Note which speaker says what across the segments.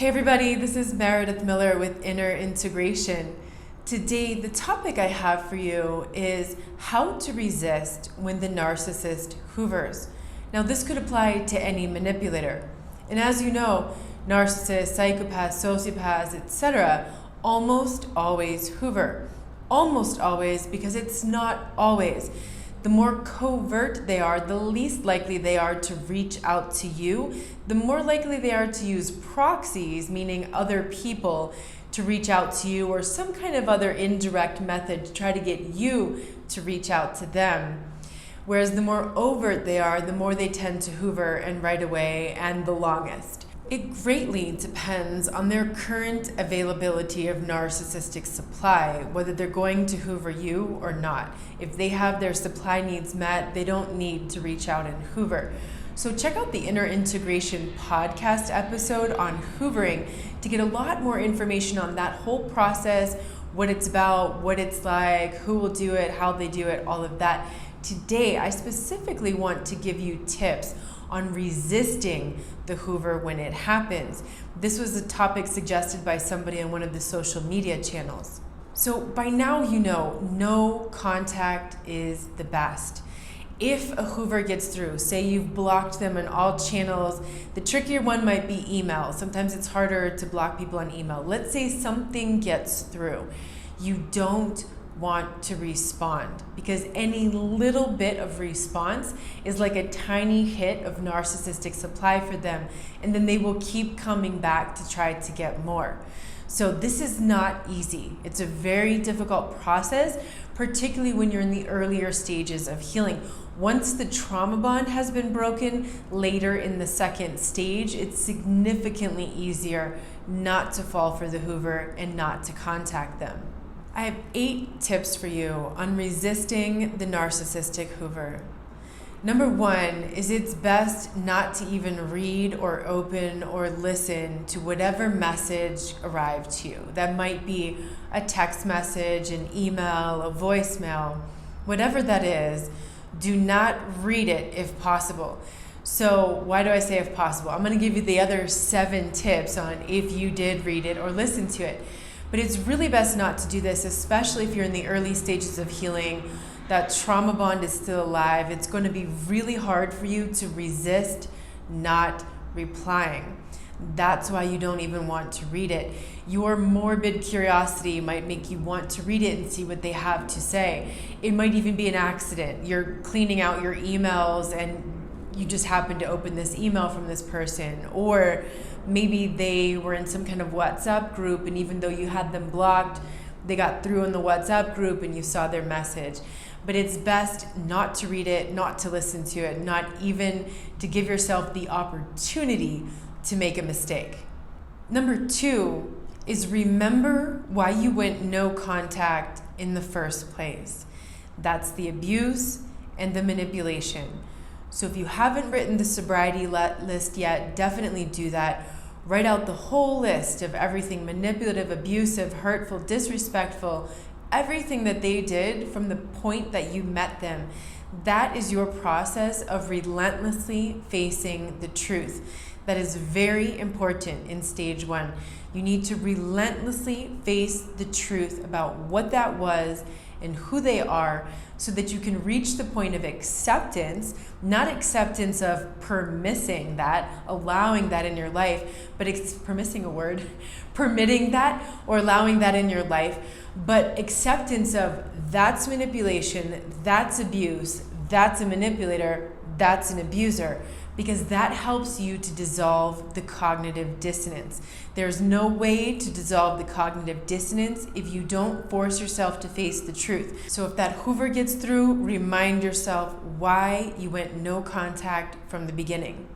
Speaker 1: Hey everybody, this is Meredith Miller with Inner Integration. Today, the topic I have for you is how to resist when the narcissist hoovers. Now, this could apply to any manipulator. And as you know, narcissists, psychopaths, sociopaths, etc. almost always hoover. Almost always, because it's not always. The more covert they are, the least likely they are to reach out to you, the more likely they are to use proxies, meaning other people, to reach out to you, or some kind of other indirect method to try to get you to reach out to them. Whereas the more overt they are, the more they tend to hoover and right away and the longest. It greatly depends on their current availability of narcissistic supply, whether they're going to hoover you or not. If they have their supply needs met, they don't need to reach out and hoover. So check out the Inner Integration podcast episode on hoovering to get a lot more information on that whole process, what it's about, what it's like, who will do it, how they do it, all of that. Today, I specifically want to give you tips on resisting the hoover when it happens. This was a topic suggested by somebody on one of the social media channels. So by now you know, no contact is the best. If a hoover gets through, say you've blocked them on all channels, the trickier one might be email. Sometimes it's harder to block people on email. Let's say something gets through. You don't want to respond, because any little bit of response is like a tiny hit of narcissistic supply for them, and then they will keep coming back to try to get more. So this is not easy. It's a very difficult process, particularly when you're in the earlier stages of healing. Once the trauma bond has been broken, later in the second stage, it's significantly easier not to fall for the hoover and not to contact them. I have 8 tips for you on resisting the narcissistic hoover. Number 1 is it's best not to even read or open or listen to whatever message arrived to you. That might be a text message, an email, a voicemail, whatever that is. Do not read it if possible. So why do I say if possible? I'm going to give you the other 7 tips on if you did read it or listen to it. But it's really best not to do this, especially if you're in the early stages of healing. That trauma bond is still alive. It's going to be really hard for you to resist not replying. That's why you don't even want to read it. Your morbid curiosity might make you want to read it and see what they have to say. It might even be an accident. You're cleaning out your emails and you just happen to open this email from this person, or maybe they were in some kind of WhatsApp group, and even though you had them blocked, they got through in the WhatsApp group and you saw their message. But it's best not to read it, not to listen to it, not even to give yourself the opportunity to make a mistake. Number 2 is remember why you went no contact in the first place. That's the abuse and the manipulation. So if you haven't written the sobriety list yet, definitely do that. Write out the whole list of everything manipulative, abusive, hurtful, disrespectful, everything that they did from the point that you met them. That is your process of relentlessly facing the truth. That is very important in stage 1. You need to relentlessly face the truth about what that was and who they are, so that you can reach the point of acceptance, not acceptance of permitting that, allowing that in your life, but permitting that or allowing that in your life, but acceptance of that's manipulation, that's abuse, that's a manipulator, that's an abuser, because that helps you to dissolve the cognitive dissonance. There's no way to dissolve the cognitive dissonance if you don't force yourself to face the truth. So if that hoover gets through, remind yourself why you went no contact from the beginning.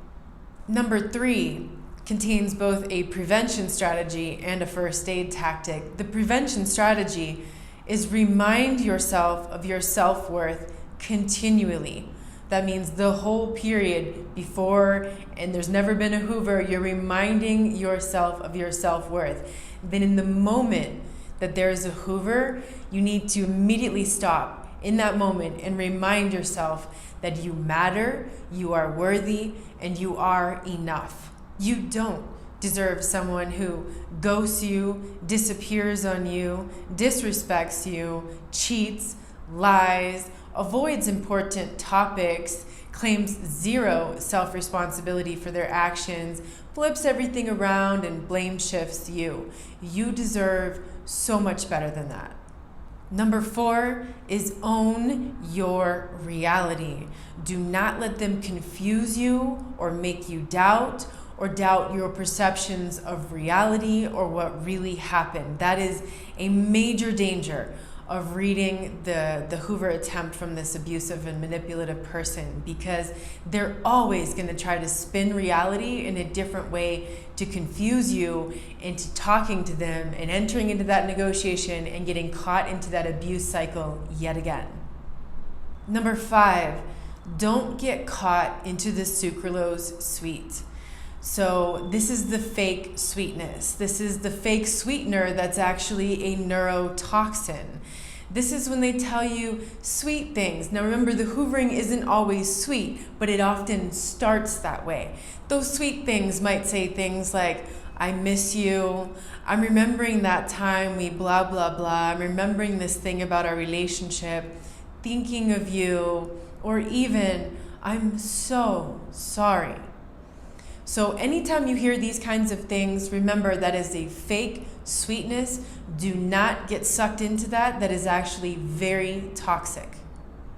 Speaker 1: Number 3 contains both a prevention strategy and a first aid tactic. The prevention strategy is remind yourself of your self-worth continually. That means the whole period before, and there's never been a hoover, you're reminding yourself of your self-worth. Then in the moment that there is a hoover, you need to immediately stop in that moment and remind yourself that you matter, you are worthy, and you are enough. You don't deserve someone who ghosts you, disappears on you, disrespects you, cheats, lies, avoids important topics, claims zero self-responsibility for their actions, flips everything around and blame shifts you. You deserve so much better than that. Number 4 is own your reality. Do not let them confuse you or make you doubt or doubt your perceptions of reality or what really happened. That is a major danger of reading the Hoover attempt from this abusive and manipulative person, because they're always going to try to spin reality in a different way to confuse you into talking to them and entering into that negotiation and getting caught into that abuse cycle yet again. Number 5, don't get caught into the sucralose sweet. So this is the fake sweetness. This is the fake sweetener that's actually a neurotoxin. This is when they tell you sweet things. Now remember, the hoovering isn't always sweet, but it often starts that way. Those sweet things might say things like, I miss you, I'm remembering that time we blah, blah, blah, I'm remembering this thing about our relationship, thinking of you, or even, I'm so sorry. So anytime you hear these kinds of things, remember that is a fake sweetness. Do not get sucked into that. That is actually very toxic.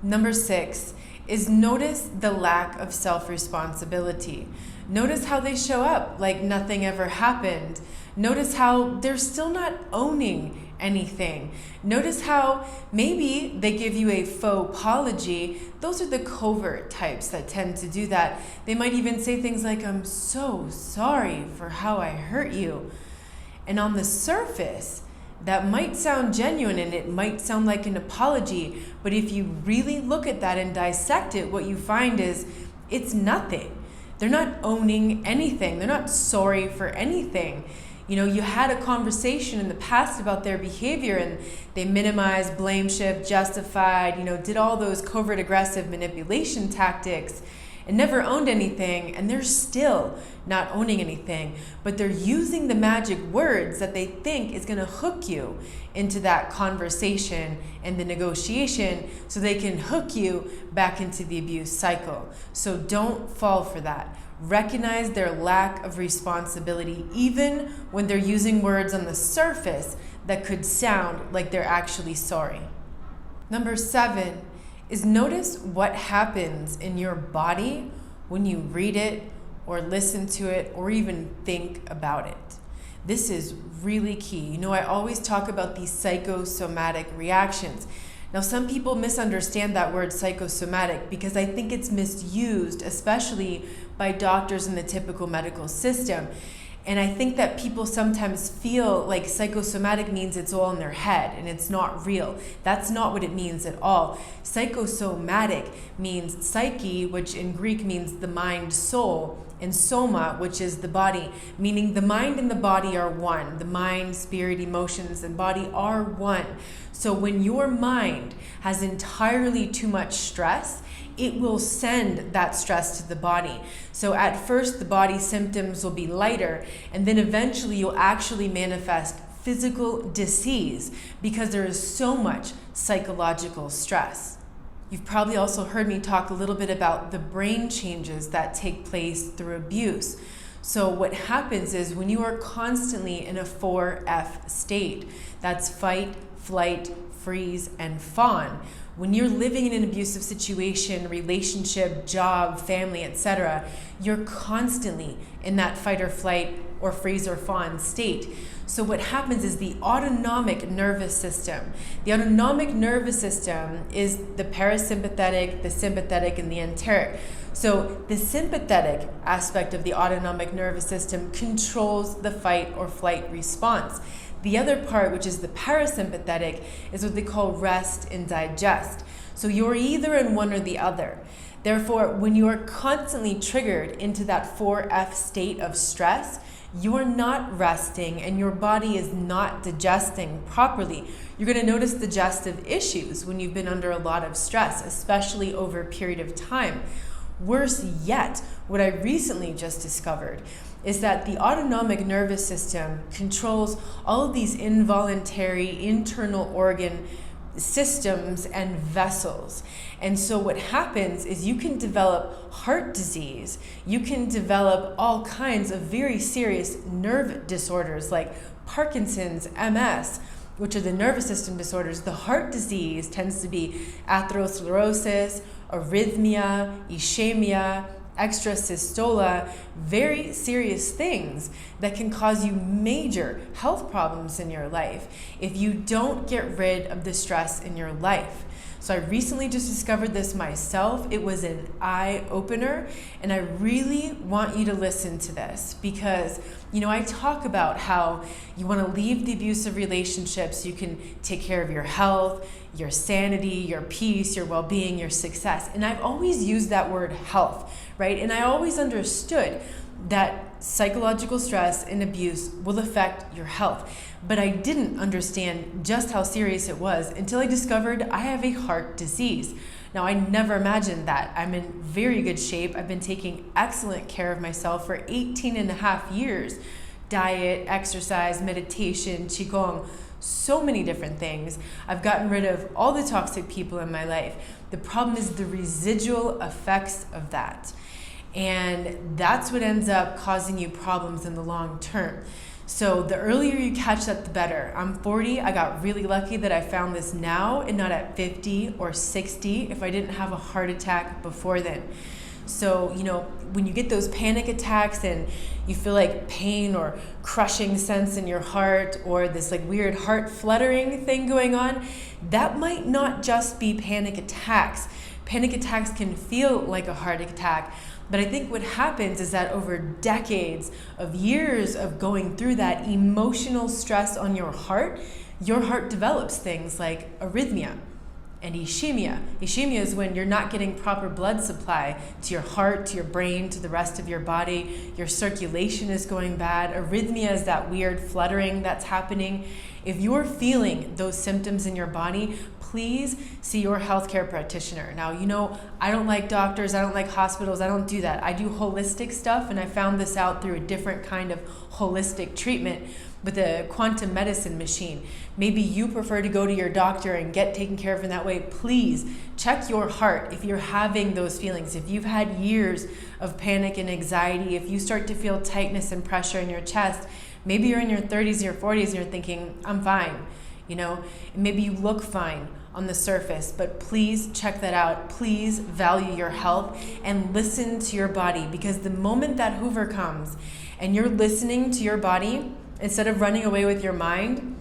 Speaker 1: Number 6 is notice the lack of self-responsibility. Notice how they show up like nothing ever happened. Notice how they're still not owning anything. Notice how maybe they give you a faux apology. Those are the covert types that tend to do that. They might even say things like, I'm so sorry for how I hurt you. And on the surface, that might sound genuine and it might sound like an apology, but if you really look at that and dissect it, what you find is it's nothing. They're not owning anything. They're not sorry for anything. You know, you had a conversation in the past about their behavior and they minimized, blame shift, justified, did all those covert aggressive manipulation tactics and never owned anything, and they're still not owning anything, but they're using the magic words that they think is going to hook you into that conversation and the negotiation so they can hook you back into the abuse cycle. So don't fall for that. Recognize their lack of responsibility, even when they're using words on the surface that could sound like they're actually sorry. Number 7 is notice what happens in your body when you read it or listen to it or even think about it. This is really key. I always talk about these psychosomatic reactions. Now, some people misunderstand that word psychosomatic because I think it's misused, especially by doctors in the typical medical system. And I think that people sometimes feel like psychosomatic means it's all in their head and it's not real. That's not what it means at all. Psychosomatic means psyche, which in Greek means the mind, soul, and soma, which is the body, meaning the mind and the body are one. The mind, spirit, emotions, and body are one. So when your mind has entirely too much stress, it will send that stress to the body. So at first, the body symptoms will be lighter, and then eventually you'll actually manifest physical disease because there is so much psychological stress. You've probably also heard me talk a little bit about the brain changes that take place through abuse. So what happens is when you are constantly in a 4F state, that's fight, flight, freeze, and fawn. When you're living in an abusive situation, relationship, job, family, etc., you're constantly in that fight or flight or freeze or fawn state. So what happens is the autonomic nervous system. The autonomic nervous system is the parasympathetic, the sympathetic, and the enteric. So the sympathetic aspect of the autonomic nervous system controls the fight or flight response. The other part, which is the parasympathetic, is what they call rest and digest. So you're either in one or the other. Therefore, when you are constantly triggered into that 4F state of stress, you're not resting and your body is not digesting properly. You're going to notice digestive issues when you've been under a lot of stress, especially over a period of time. Worse yet, what I recently just discovered is that the autonomic nervous system controls all of these involuntary internal organ systems and vessels. And so what happens is you can develop heart disease, you can develop all kinds of very serious nerve disorders like Parkinson's, MS, which are the nervous system disorders. The heart disease tends to be atherosclerosis, arrhythmia, ischemia, extrasystola, very serious things that can cause you major health problems in your life if you don't get rid of the stress in your life. So I recently just discovered this myself. It was an eye-opener, and I really want you to listen to this because, I talk about how you want to leave the abusive relationships, you can take care of your health, your sanity, your peace, your well-being, your success. And I've always used that word health, right? And I always understood that psychological stress and abuse will affect your health. But I didn't understand just how serious it was until I discovered I have a heart disease. Now, I never imagined that. I'm in very good shape. I've been taking excellent care of myself for 18 and a half years. Diet, exercise, meditation, qigong, so many different things. I've gotten rid of all the toxic people in my life. The problem is the residual effects of that. And that's what ends up causing you problems in the long term. So the earlier you catch that, the better. I'm 40. I got really lucky that I found this now and not at 50 or 60 if I didn't have a heart attack before then. So, when you get those panic attacks and you feel like pain or crushing sense in your heart or this like weird heart fluttering thing going on, that might not just be panic attacks. Panic attacks can feel like a heart attack. But I think what happens is that over decades of years of going through that emotional stress on your heart develops things like arrhythmia and ischemia. Ischemia is when you're not getting proper blood supply to your heart, to your brain, to the rest of your body. Your circulation is going bad. Arrhythmia is that weird fluttering that's happening. If you're feeling those symptoms in your body, please see your healthcare practitioner. Now, I don't like doctors, I don't like hospitals, I don't do that. I do holistic stuff, and I found this out through a different kind of holistic treatment with a quantum medicine machine. Maybe you prefer to go to your doctor and get taken care of in that way. Please check your heart if you're having those feelings. If you've had years of panic and anxiety, if you start to feel tightness and pressure in your chest, maybe you're in your 30s or 40s and you're thinking, I'm fine. And maybe you look fine on the surface, but please check that out. Please value your health and listen to your body, because the moment that hoover comes and you're listening to your body instead of running away with your mind,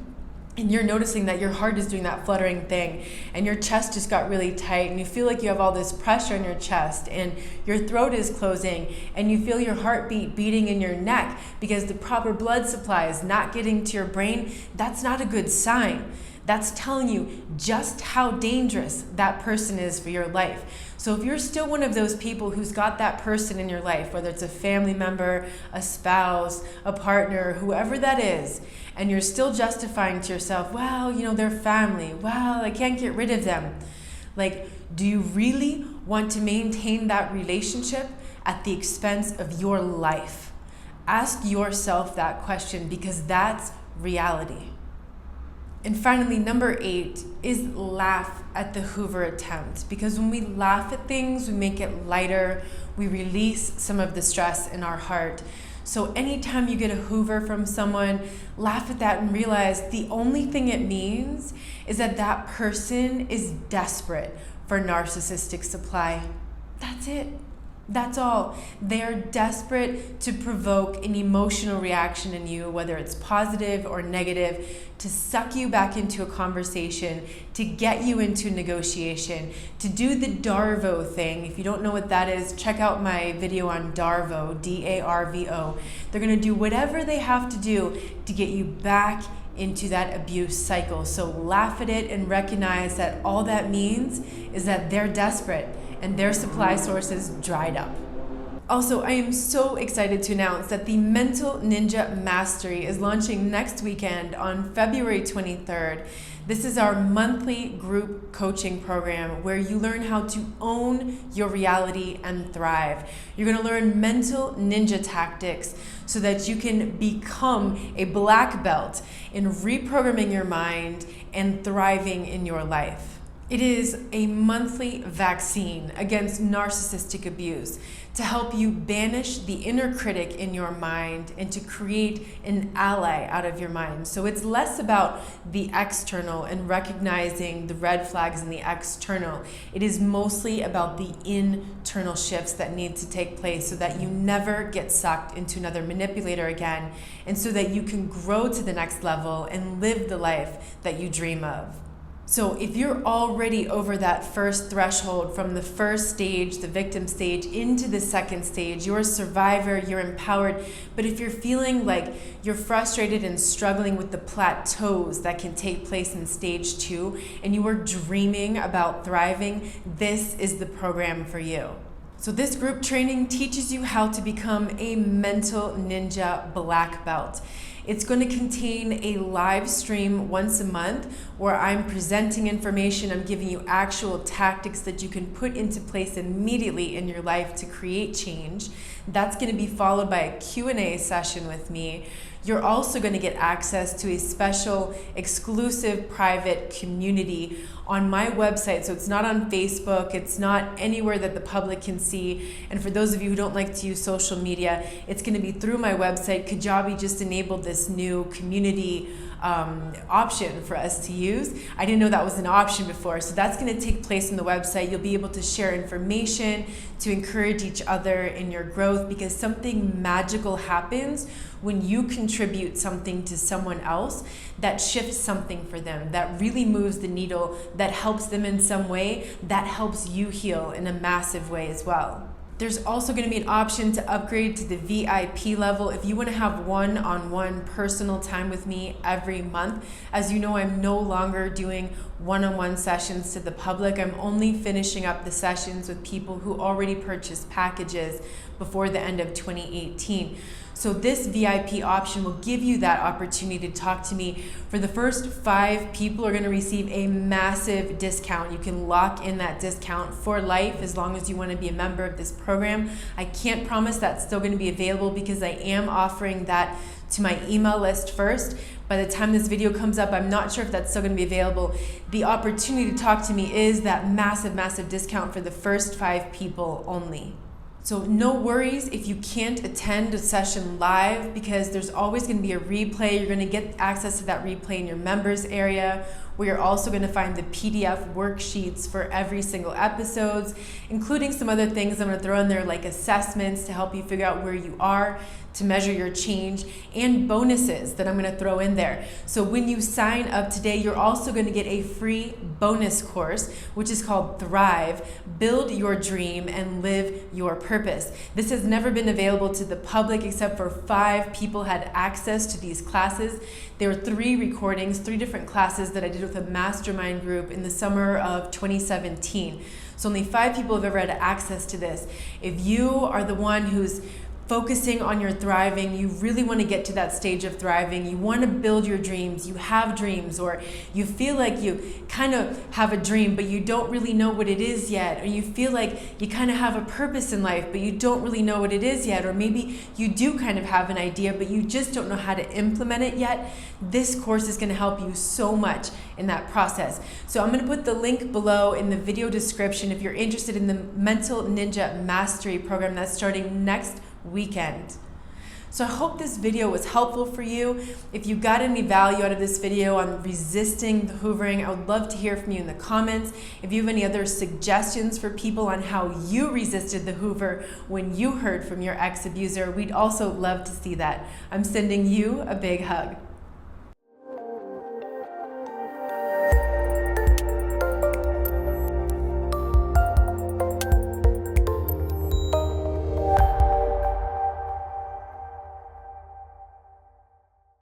Speaker 1: and you're noticing that your heart is doing that fluttering thing and your chest just got really tight and you feel like you have all this pressure in your chest and your throat is closing and you feel your heartbeat beating in your neck because the proper blood supply is not getting to your brain, that's not a good sign. That's telling you just how dangerous that person is for your life. So if you're still one of those people who's got that person in your life, whether it's a family member, a spouse, a partner, whoever that is, and you're still justifying to yourself, well, they're family, well, I can't get rid of them. Do you really want to maintain that relationship at the expense of your life? Ask yourself that question, because that's reality. And finally, number 8 is laugh at the hoover attempt, because when we laugh at things, we make it lighter, we release some of the stress in our heart. So anytime you get a hoover from someone, laugh at that and realize the only thing it means is that that person is desperate for narcissistic supply. That's it. That's all. They are desperate to provoke an emotional reaction in you, whether it's positive or negative, to suck you back into a conversation, to get you into negotiation, to do the Darvo thing. If you don't know what that is, check out my video on Darvo, D-A-R-V-O. They're going to do whatever they have to do to get you back into that abuse cycle. So laugh at it and recognize that all that means is that they're desperate and their supply sources dried up. Also, I am so excited to announce that the Mental Ninja Mastery is launching next weekend on February 23rd. This is our monthly group coaching program where you learn how to own your reality and thrive. You're going to learn mental ninja tactics so that you can become a black belt in reprogramming your mind and thriving in your life. It is a monthly vaccine against narcissistic abuse to help you banish the inner critic in your mind and to create an ally out of your mind. So it's less about the external and recognizing the red flags in the external. It is mostly about the internal shifts that need to take place so that you never get sucked into another manipulator again, and so that you can grow to the next level and live the life that you dream of. So if you're already over that first threshold from the first stage, the victim stage, into the second stage, you're a survivor, you're empowered. But if you're feeling like you're frustrated and struggling with the plateaus that can take place in stage 2, and you are dreaming about thriving, this is the program for you. So this group training teaches you how to become a mental ninja black belt. It's going to contain a live stream once a month where I'm presenting information, I'm giving you actual tactics that you can put into place immediately in your life to create change. That's going to be followed by a Q&A session with me. You're also going to get access to a special, exclusive, private community on my website. So it's not on Facebook, it's not anywhere that the public can see. And for those of you who don't like to use social media, it's going to be through my website. Kajabi just enabled this new community option for us to use. I didn't know that was an option before. So that's going to take place on the website. You'll be able to share information to encourage each other in your growth, because something magical happens when you contribute something to someone else that shifts something for them, that really moves the needle, that helps them in some way, that helps you heal in a massive way as well. There's also going to be an option to upgrade to the VIP level if you want to have one-on-one personal time with me every month. As you know, I'm no longer doing one-on-one sessions to the public. I'm only finishing up the sessions with people who already purchased packages before the end of 2018. So this VIP option will give you that opportunity to talk to me. For the first 5 people are going to receive a massive discount. You can lock in that discount for life as long as you want to be a member of this program. I can't promise that's still going to be available because I am offering that to my email list first. By the time this video comes up, I'm not sure if that's still going to be available. The opportunity to talk to me is that massive, massive discount for the first 5 people only. So no worries if you can't attend a session live, because there's always going to be a replay. You're going to get access to that replay in your members area, where you're also going to find the PDF worksheets for every single episodes, including some other things I'm going to throw in there, like assessments to help you figure out where you are, to measure your change, and bonuses that I'm going to throw in there. So when you sign up today, you're also going to get a free bonus course, which is called Thrive, Build Your Dream and Live Your Purpose. This has never been available to the public except for 5 people had access to these classes. There were 3 recordings, 3 different classes that I did with a mastermind group in the summer of 2017. So only 5 people have ever had access to this. If you are the one who's focusing on your thriving, you really want to get to that stage of thriving, you want to build your dreams, you have dreams, or you feel like you kind of have a dream but you don't really know what it is yet, or you feel like you kind of have a purpose in life but you don't really know what it is yet, or maybe you do kind of have an idea but you just don't know how to implement it yet, this course is going to help you so much in that process. So I'm going to put the link below in the video description if you're interested in the Mental Ninja Mastery program that's starting next weekend. So I hope this video was helpful for you. If you got any value out of this video on resisting the hoovering, I would love to hear from you in the comments. If you have any other suggestions for people on how you resisted the hoover when you heard from your ex-abuser, we'd also love to see that. I'm sending you a big hug.